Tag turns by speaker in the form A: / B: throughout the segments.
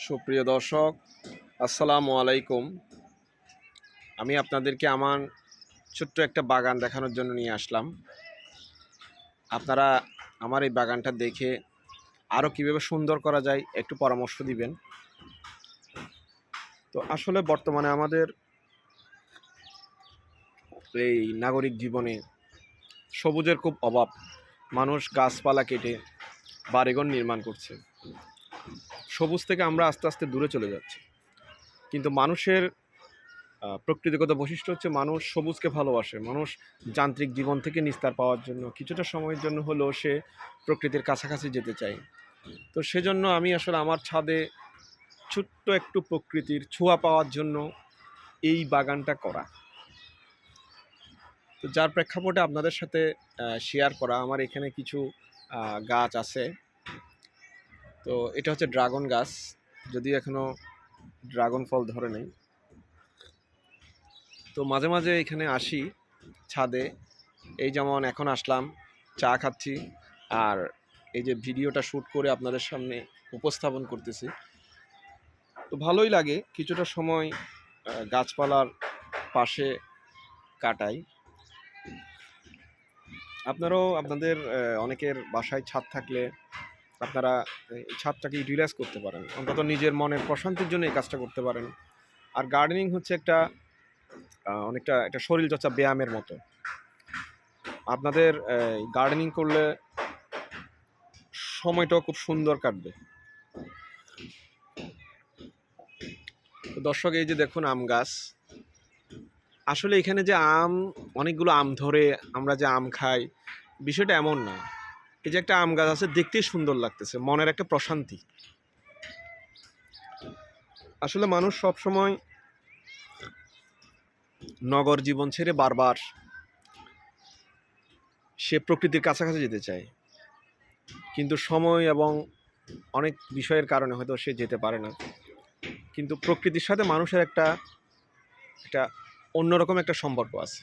A: সুপ্রিয় দর্শক, আসসালামু আলাইকুম। আমি আপনাদেরকে আমার ছোট্ট একটা বাগান দেখানোর জন্য নিয়ে আসলাম। আপনারা আমার এই বাগানটা দেখে আরও কীভাবে সুন্দর করা যায় একটু পরামর্শ দিবেন। তো আসলে বর্তমানে আমাদের এই নাগরিক জীবনে সবুজের খুব অভাব। মানুষ গাছপালা কেটে বাড়িঘর নির্মাণ করছে। সবুজ থেকে আমরা আস্তে আস্তে দূরে চলে যাচ্ছি। কিন্তু মানুষের প্রকৃতিগত বৈশিষ্ট্য হচ্ছে মানুষ সবুজকে ভালোবাসে। মানুষ যান্ত্রিক জীবন থেকে নিস্তার পাওয়ার জন্য কিছুটা সময়ের জন্য হলেও সে প্রকৃতির কাছাকাছি যেতে চায়। তো সেজন্য আমি আসলে আমার ছাদে ছোট্ট একটু প্রকৃতির ছোঁয়া পাওয়ার জন্য এই বাগানটা করা। তো যার প্রেক্ষাপটে আপনাদের সাথে শেয়ার করা। আমার এখানে কিছু গাছ আছে। তো এটা হচ্ছে ড্রাগন গাছ, যদিও এখনও ড্রাগন ফল ধরে নেই। তো মাঝে মাঝে এখানে আসি ছাদে, এই যেমন এখন আসলাম, চা খাচ্ছি, আর এই যে ভিডিওটা শ্যুট করে আপনাদের সামনে উপস্থাপন করতেছি। তো ভালোই লাগে কিছুটা সময় গাছপালার পাশে কাটাই। আপনারাও আপনাদের অনেকের বাসায় ছাদ থাকলে আপনারা এই ছাদটাকে ইউটিলাইজ করতে পারেন, অন্তত নিজের মনের প্রশান্তির জন্য এই কাজটা করতে পারেন। আর গার্ডেনিং হচ্ছে অনেকটা একটা শরীরচর্চা ব্যায়ামের মতো। আপনাদের গার্ডেনিং করলে সময়টাও খুব সুন্দর কাটবে। তো দর্শক, এই যে দেখুন আম গাছ। আসলে এখানে যে অনেকগুলো আম ধরে আমরা যে আম খাই, বিষয়টা এমন না। এই যে একটা আম গাছ আছে, দেখতেই সুন্দর লাগতেছে, মনের একটা প্রশান্তি। আসলে মানুষ সবসময় নগর জীবন ছেড়ে বারবার সে প্রকৃতির কাছাকাছি যেতে চায়, কিন্তু সময় এবং অনেক বিষয়ের কারণে হয়তো সে যেতে পারে না। কিন্তু প্রকৃতির সাথে মানুষের একটা অন্যরকম একটা সম্পর্ক আছে।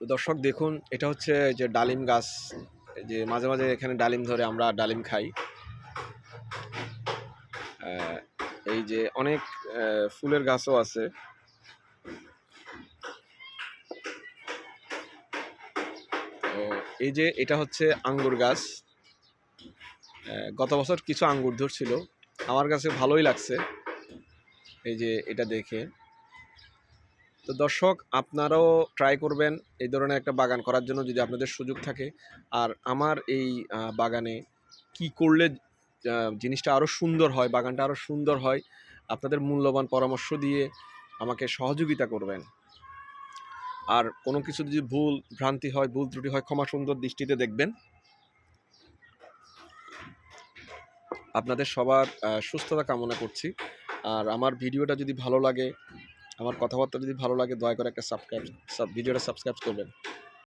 A: তো দর্শক দেখুন, এটা হচ্ছে যে ডালিম গাছ, যে মাঝে মাঝে এখানে ডালিম ধরে, আমরা ডালিম খাই। এই যে অনেক ফুলের গাছও আছে। তো এই যে এটা হচ্ছে আঙ্গুর গাছ। গত বছর কিছু আঙ্গুর ধরছিল, আমার কাছে ভালোই লাগছে এই যে এটা দেখে। তো দর্শক, আপনারাও ট্রাই করবেন এই ধরনের একটা বাগান করার জন্য যদি আপনাদের সুযোগ থাকে। আর আমার এই বাগানে কি করলে জিনিসটা আরও সুন্দর হয়, বাগানটা আরও সুন্দর হয়, আপনাদের মূল্যবান পরামর্শ দিয়ে আমাকে সহযোগিতা করবেন। আর কোনো কিছু যদি ভুল ভ্রান্তি হয়, ভুল ত্রুটি হয়, ক্ষমা সুন্দর দৃষ্টিতে দেখবেন। আপনাদের সবার সুস্থতা কামনা করছি। আর আমার ভিডিওটা যদি ভালো লাগে, আমার কথাবার্তা যদি ভালো লাগে, দয়া করে একটা ভিডিওটা সাবস্ক্রাইব করবেন।